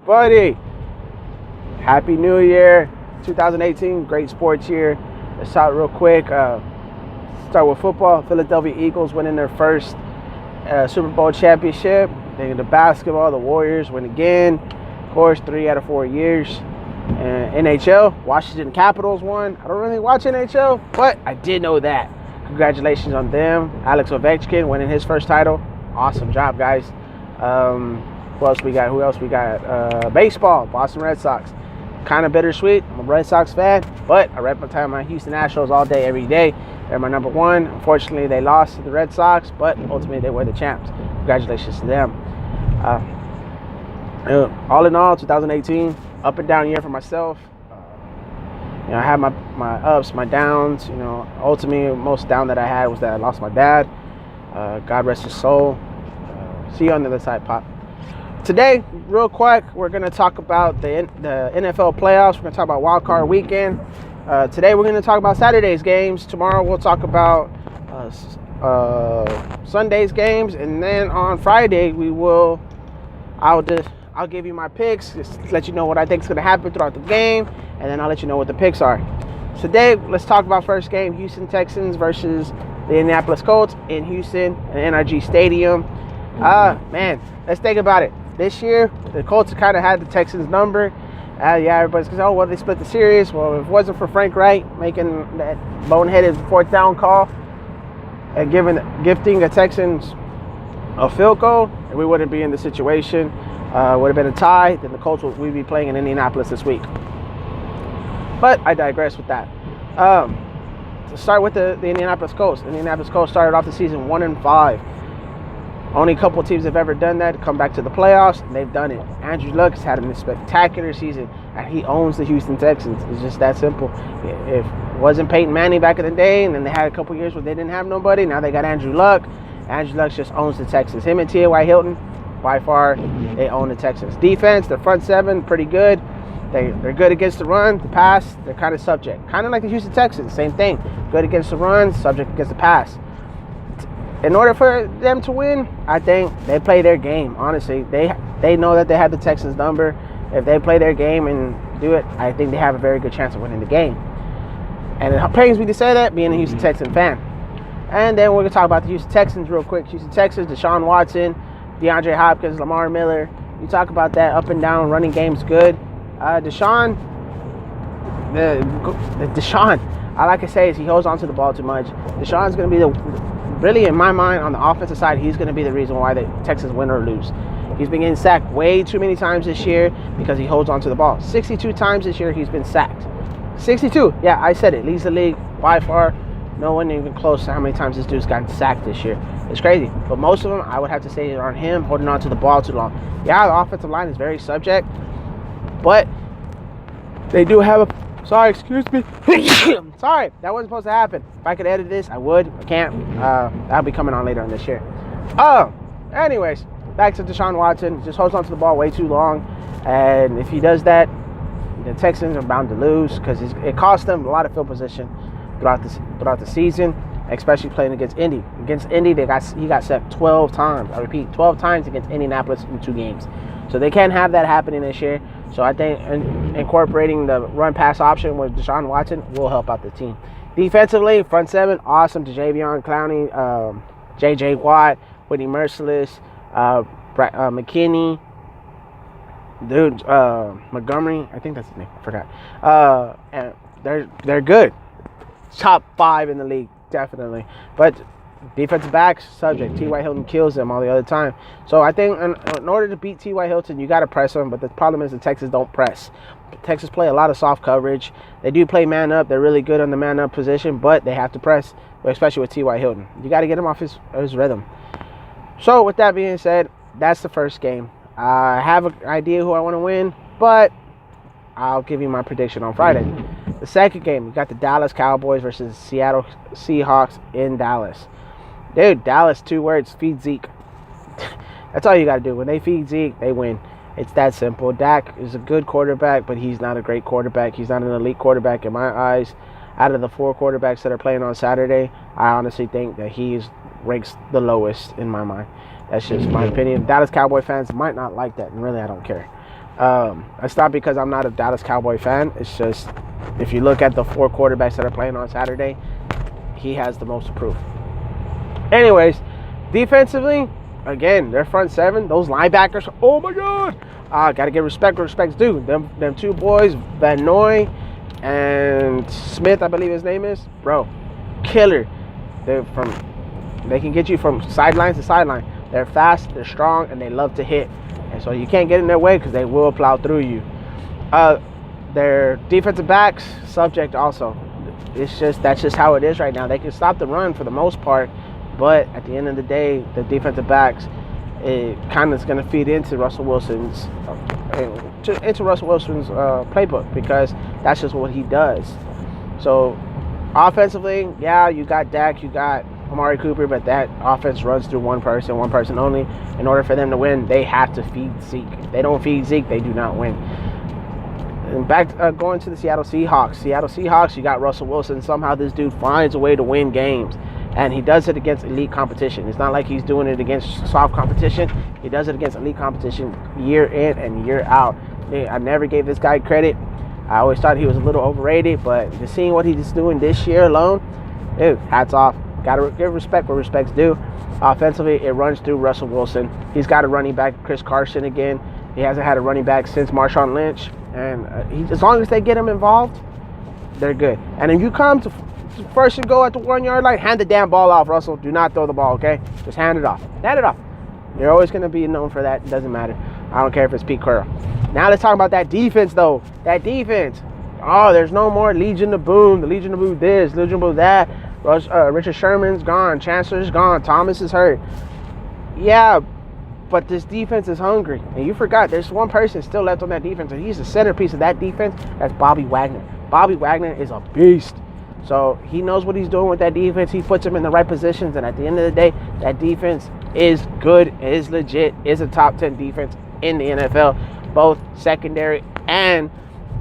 everybody. Happy New Year, 2018. Great sports year. Let's start real quick. Start with football. Philadelphia Eagles winning their first Super Bowl championship. Then the basketball, the Warriors win again. Of course, 3 out of 4 years. And NHL, Washington Capitals won. I don't really watch NHL, but I did know that. Congratulations on them. Alex Ovechkin winning his first title. Awesome job, guys. Who else we got? Baseball, Boston Red Sox. Kind of bittersweet. I'm a Red Sox fan, but I rep my Houston Astros all day, every day. They're my number one. Unfortunately, they lost to the Red Sox, but ultimately they were the champs. Congratulations to them. All in all, 2018, up and down year for myself. I had my ups, my downs. Ultimately, most down that I had was that I lost my dad. God rest his soul. See you on the other side, Pop. Today, real quick, we're going to talk about the NFL playoffs. We're going to talk about Wild Card Weekend. Today, we're going to talk about Saturday's games. Tomorrow, we'll talk about Sunday's games. And then on Friday, I'll give you my picks, just to let you know what I think is going to happen throughout the game. And then I'll let you know what the picks are. Today, let's talk about first game, Houston Texans versus the Indianapolis Colts in Houston at NRG Stadium. Man, let's think about it. This year, the Colts kind of had the Texans' number. Everybody's going, well, they split the series. Well, if it wasn't for Frank Wright making that boneheaded fourth down call and gifting the Texans a field goal, we wouldn't be in the situation. Would have been a tie. Then the Colts would be playing in Indianapolis this week. But I digress with that. To start with the Indianapolis Colts. The Indianapolis Colts started off the season 1-5. Only a couple of teams have ever done that to come back to the playoffs, and they've done it. Andrew Luck has had a spectacular season, and he owns the Houston Texans. It's just that simple. If it wasn't Peyton Manning back in the day, and then they had a couple of years where they didn't have nobody, now they got Andrew Luck. Andrew Luck just owns the Texans. Him and T.Y. Hilton, by far, they own the Texans. Defense, their front seven, pretty good. They're good against the run, the pass. They're kind of subject. Kind of like the Houston Texans, same thing. Good against the run, subject against the pass. In order for them to win, I think they play their game. Honestly, they know that they have the Texans' number. If they play their game and do it, I think they have a very good chance of winning the game. And it pains me to say that, being a Houston Texans fan. And then we're going to talk about the Houston Texans real quick. Houston Texans, Deshaun Watson, DeAndre Hopkins, Lamar Miller. You talk about that up and down running game's good. Deshaun, all I can say is he holds on to the ball too much. Deshaun's going to be really, in my mind, on the offensive side, he's going to be the reason why the Texans win or lose. He's been getting sacked way too many times this year because he holds on to the ball. 62 times this year he's been sacked. 62. Yeah, I said it. Leads the league by far. No one even close to how many times this dude's gotten sacked this year. It's crazy. But most of them, I would have to say, are on him holding on to the ball too long. Yeah, the offensive line is very subject, but they do have a... Sorry, excuse me. Sorry, that wasn't supposed to happen. If I could edit this, I would. I can't. That'll be coming on later in this year. Anyways, back to Deshaun Watson. Just holds on to the ball way too long. And if he does that, the Texans are bound to lose because it cost them a lot of field position throughout the season, especially playing against Indy. Against Indy, he got sacked 12 times. I repeat, 12 times against Indianapolis in 2 games. So they can't have that happening this year. So I think incorporating the run-pass option with Deshaun Watson will help out the team. Defensively, front seven, awesome. Jadeveon Clowney, J.J. Watt, Whitney Merciless, McKinney, Montgomery. I think that's his name. I forgot. And they're good. Top 5 in the league, definitely. But defensive backs, subject. T.Y. Hilton kills them all the other time. So I think in order to beat T.Y. Hilton, you got to press him. But the problem is the Texans don't press. The Texans play a lot of soft coverage. They do play man up. They're really good on the man up position, but they have to press, especially with T.Y. Hilton. You got to get him off his rhythm. So with that being said, that's the first game. I have an idea who I want to win, but I'll give you my prediction on Friday. The second game, we got the Dallas Cowboys versus Seattle Seahawks in Dallas. Dude, Dallas, 2 words, feed Zeke. That's all you got to do. When they feed Zeke, they win. It's that simple. Dak is a good quarterback, but he's not a great quarterback. He's not an elite quarterback in my eyes. Out of the 4 quarterbacks that are playing on Saturday, I honestly think that he ranks the lowest in my mind. That's just my opinion. Dallas Cowboy fans might not like that, and really I don't care. It's not because I'm not a Dallas Cowboy fan. It's just if you look at the 4 quarterbacks that are playing on Saturday, he has the most to prove. Anyways, defensively, again, their front seven, those linebackers, oh my God. Got to give respect where respect's due. Them 2 boys, Van Noy and Smith, I believe his name is. Bro, killer. They can get you from sideline to sideline. They're fast, they're strong, and they love to hit. And so you can't get in their way because they will plow through you. Their defensive backs, subject also. That's just how it is right now. They can stop the run for the most part, but at the end of the day, the defensive backs, it kind of is going to feed into Russell Wilson's playbook because that's just what he does. So offensively, yeah, you got Dak, you got Amari Cooper, but that offense runs through one person only. In order for them to win, they have to feed Zeke. If they don't feed Zeke, they do not win. And back going to the Seattle Seahawks, you got Russell Wilson. Somehow this dude finds a way to win games. And he does it against elite competition. It's not like he's doing it against soft competition. He does it against elite competition year in and year out. I never gave this guy credit. I always thought he was a little overrated, but just seeing what he's doing this year alone, dude, hats off. Got to give respect where respect's due. Offensively, it runs through Russell Wilson. He's got a running back, Chris Carson, again. He hasn't had a running back since Marshawn Lynch. And as long as they get him involved, they're good. And if you come to first and go at the 1 yard line, hand the damn ball off, Russell. Do not throw the ball, okay? Just hand it off. Hand it off. You're always going to be known for that. It doesn't matter. I don't care if it's Pete Carroll. Now let's talk about that defense, though. That defense. Oh, there's no more Legion of Boom. The Legion of Boom this, Legion of Boom that. Richard Sherman's gone. Chancellor's gone. Thomas is hurt. Yeah, but this defense is hungry. And you forgot, there's one person still left on that defense, and he's the centerpiece of that defense. That's Bobby Wagner. Bobby Wagner is a beast. So he knows what he's doing with that defense. He puts them in the right positions. And at the end of the day, that defense is good, is legit, is a top 10 defense in the NFL, both secondary and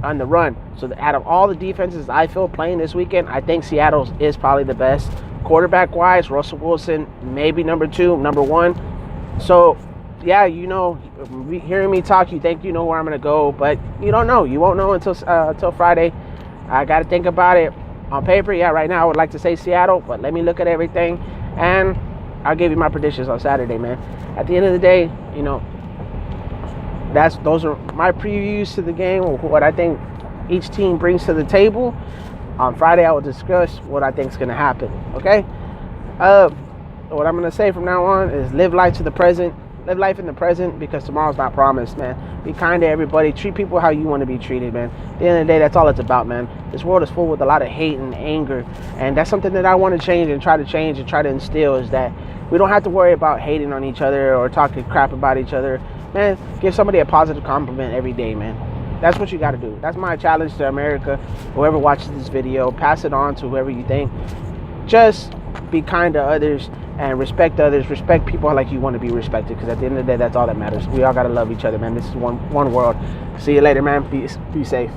on the run. So out of all the defenses I feel playing this weekend, I think Seattle's is probably the best. Quarterback-wise, Russell Wilson, maybe number 2, number 1. So, yeah, you know, hearing me talk, you think you know where I'm going to go, but you don't know. You won't know until Friday. I got to think about it. On paper, yeah, right now I would like to say Seattle, but let me look at everything, and I'll give you my predictions on Saturday, man. At the end of the day, you know, those are my previews to the game, what I think each team brings to the table. On Friday, I will discuss what I think is going to happen, okay? What I'm going to say from now on is live life to the present. Live life in the present because tomorrow's not promised, man. Be kind to everybody. Treat people how you want to be treated, man. At the end of the day, that's all it's about, man. This world is full with a lot of hate and anger. And that's something that I want to change and try to instill is that we don't have to worry about hating on each other or talking crap about each other. Man, give somebody a positive compliment every day, man. That's what you got to do. That's my challenge to America. Whoever watches this video, pass it on to whoever you think. Just be kind to others and respect others. Respect people like you want to be respected, because at the end of the day, that's all that matters. We all got to love each other, man. This is one world. See you later, man. Be safe.